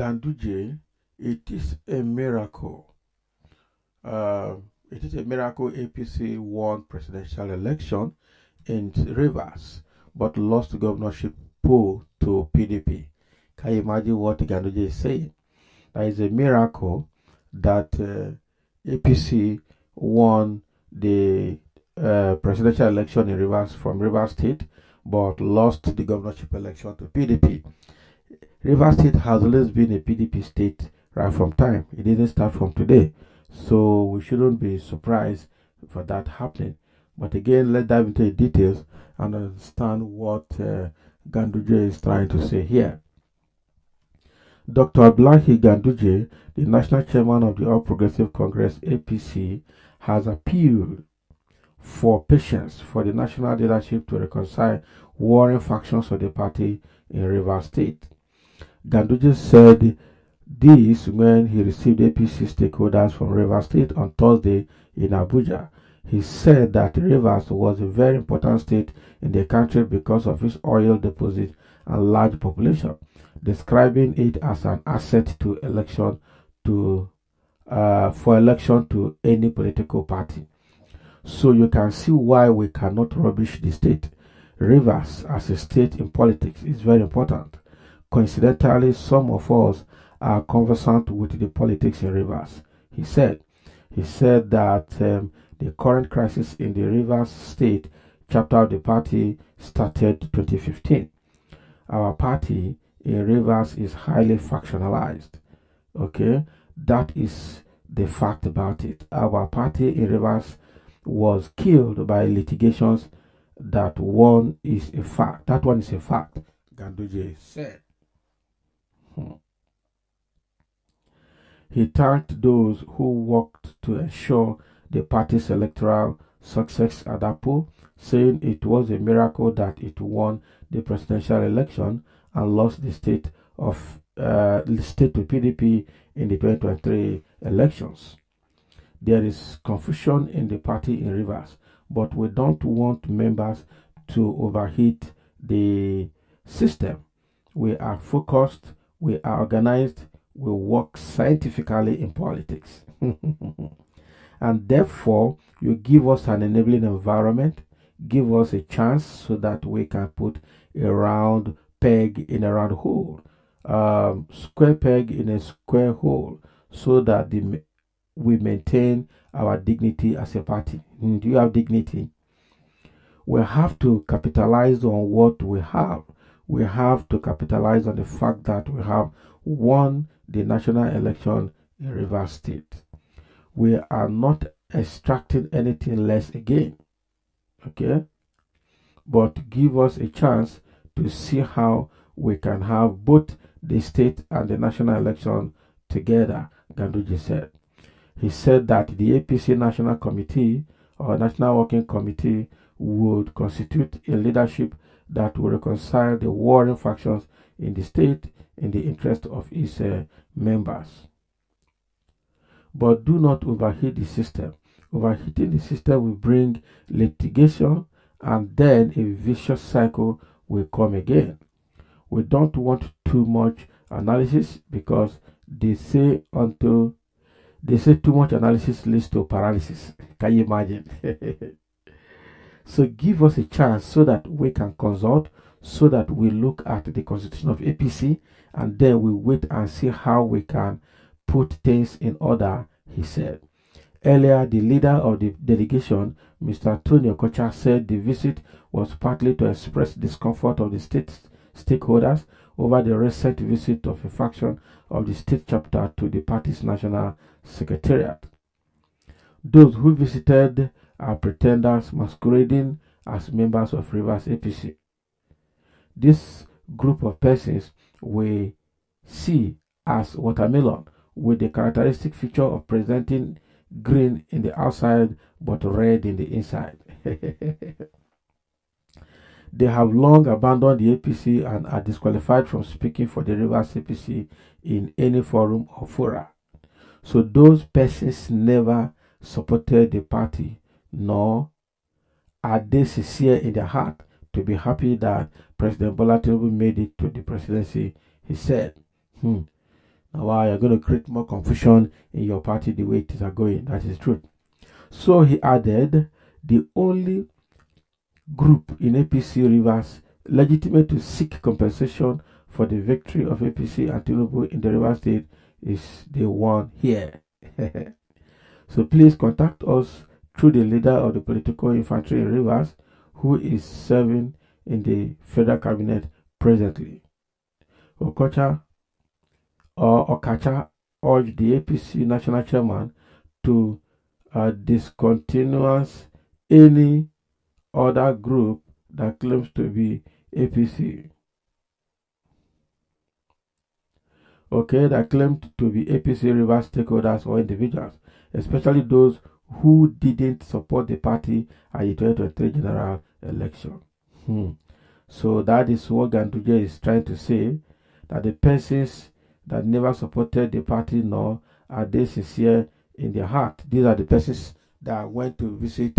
Ganduje, it is a miracle. Uh, it is a miracle APC won presidential election in Rivers, but lost the governorship poll to PDP. Can you imagine what Ganduje is saying? That is a miracle that APC won the presidential election in Rivers from Rivers State, but lost the governorship election to PDP. Rivers State has always been a PDP state right from time. It didn't start from today. So we shouldn't be surprised for that happening. But again, let's dive into the details and understand what Ganduje is trying to say here. Dr. Abdullahi Ganduje, the national chairman of the All Progressive Congress APC, has appealed for patience for the national leadership to reconcile warring factions of the party in Rivers State. Ganduje said this when he received APC stakeholders from Rivers State on Thursday in Abuja. He said that Rivers was a very important state in the country because of its oil deposits and large population, describing it as an asset to election for election to any political party. So you can see why we cannot rubbish the state. Rivers as a state in politics is very important. Coincidentally, some of us are conversant with the politics in Rivers, he said. He said that the current crisis in the Rivers State chapter of the party started 2015. Our party in Rivers is highly factionalized. Okay, that is the fact about it. Our party in Rivers was killed by litigations. That one is a fact. That one is a fact, Ganduje said. He thanked those who worked to ensure the party's electoral success at that poll, saying it was a miracle that it won the presidential election and lost the state to PDP in the 2023 elections. There is confusion in the party in Rivers, but we don't want members to overheat the system. We are focused, we are organized, we work scientifically in politics. And therefore, you give us an enabling environment, give us a chance so that we can put a round peg in a round hole, square peg in a square hole, so that we maintain our dignity as a party. Do you have dignity? We have to capitalize on what we have. We have to capitalize on the fact that we have won the national election in Rivers State. We are not extracting anything less again. Okay? But give us a chance to see how we can have both the state and the national election together, Ganduje said. He said that the APC National Committee or National Working Committee would constitute a leadership that will reconcile the warring factions in the state in the interest of its members. But do not overheat the system. Overheating the system will bring litigation, and then a vicious cycle will come again. We don't want too much analysis because they say too much analysis leads to paralysis. Can you imagine? So give us a chance so that we can consult, so that we look at the constitution of APC, and then we wait and see how we can put things in order, he said. Earlier, the leader of the delegation, Mr. Tony Okocha, said the visit was partly to express discomfort of the stakeholders over the recent visit of a faction of the state chapter to the party's national secretariat. Those who visited are pretenders masquerading as members of Rivers APC. This group of persons we see as watermelon, with the characteristic feature of presenting green in the outside but red in the inside. They have long abandoned the APC and are disqualified from speaking for the Rivers APC in any forum or fora. So those persons never supported the party, nor are they sincere in their heart to be happy that President Bola Tinubu made it to the presidency, he said. Now, why you're going to create more confusion in your party the way things are going. That is true. So he added, the only group in APC Rivers legitimate to seek compensation for the victory of APC and Tinubu in the Rivers State is the one here. So please contact us through the leader of the political infantry in Rivers, who is serving in the federal cabinet presently. Okacha urged the APC national chairman to discontinuance any other group that claims to be APC. Okay, that claimed to be APC Rivers stakeholders or individuals, especially those who didn't support the party at the 2023 general election. So that is what Ganduje is trying to say, that the persons that never supported the party nor are they sincere in their heart. These are the persons that went to visit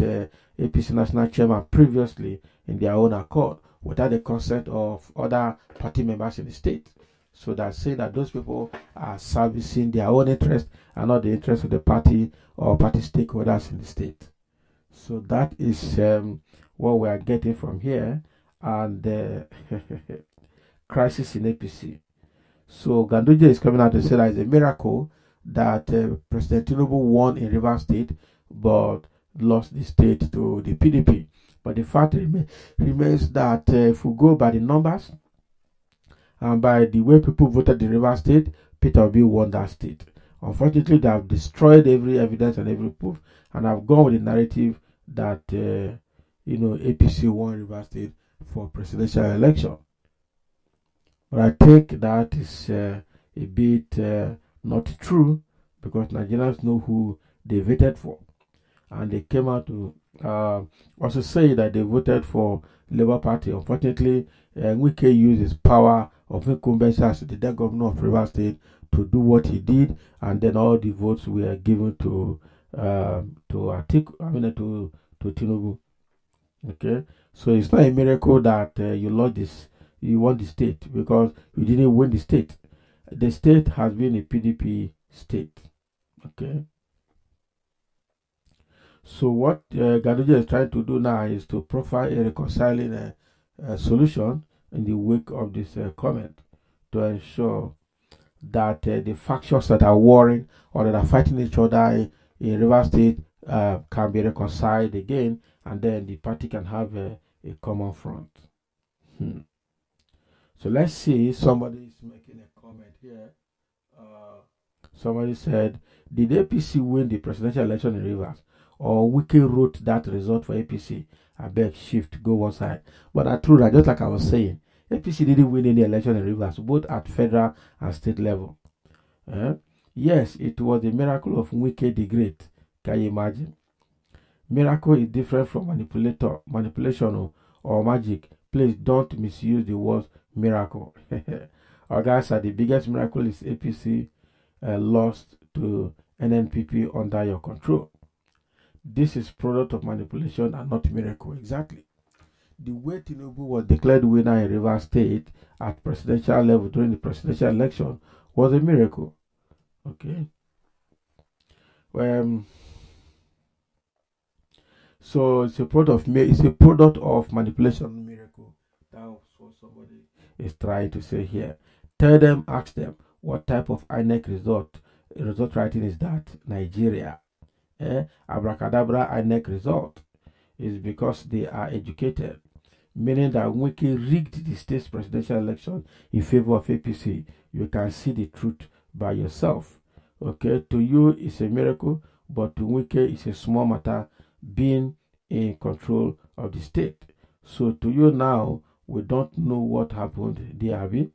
APC national chairman previously in their own accord without the consent of other party members in the state. So that's saying that those people are servicing their own interest and not the interest of the party or party stakeholders in the state. So that is what we are getting from here, and crisis in APC. So Ganduje is coming out to say that it's a miracle that President Tinubu won in Rivers State but lost the state to the PDP. But the fact remains that if we go by the numbers and by the way people voted in Rivers State, Peter Obi won that state. Unfortunately, they have destroyed every evidence and every proof, and have gone with the narrative that APC won Rivers State for presidential election. But I think that is a bit not true, because Nigerians know who they voted for, and they came out to also say that they voted for Labour Party. Unfortunately, Wike used his power of incumbency as the then governor of Rivers State to do what he did, and then all the votes were given to Tinubu. Okay, so it's not a miracle that you lost this, you won the state, because you didn't win the state. The state has been a PDP state. Okay. So what Ganduje is trying to do now is to profile a reconciling solution in the wake of this comment, to ensure that the factions that are warring or that are fighting each other in River State can be reconciled again, and then the party can have a common front. So let's see, somebody is making a comment here. Somebody said, did APC win the presidential election in Rivers, or Wiki wrote that result for APC? I beg, shift, go one side. But I true that, just like I was saying, APC didn't win any election in Rivers, both at federal and state level. Yes, it was the miracle of Wiki the Great. Can you imagine? Miracle is different from manipulation or magic. Please don't misuse the word miracle. Our guys said the biggest miracle is APC lost to NNPP under your control. This is product of manipulation and not miracle. Exactly. The way Tinubu was declared winner in Rivers State at presidential level during the presidential election was a miracle. Okay. So it's a product of manipulation, miracle. That's what somebody is trying to say here. Ask them, what type of INEC result writing is that? Nigeria. Abracadabra INEC result is because they are educated, meaning that Wiki rigged the state's presidential election in favor of APC. You can see the truth by yourself. Okay, to you it's a miracle, but to Wiki it's a small matter, being in control of the state. So to you now, we don't know what happened there, Abi.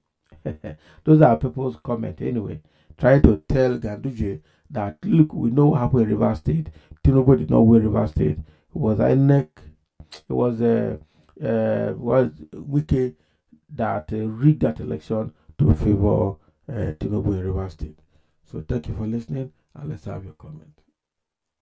Those are people's comment anyway, trying to tell Ganduje that, look, we know what happened in Rivers State. Tinubu did not win Rivers State. It was INEC. It was Wike that rigged that election to favor Tinubu in Rivers State. So thank you for listening, and let's have your comment.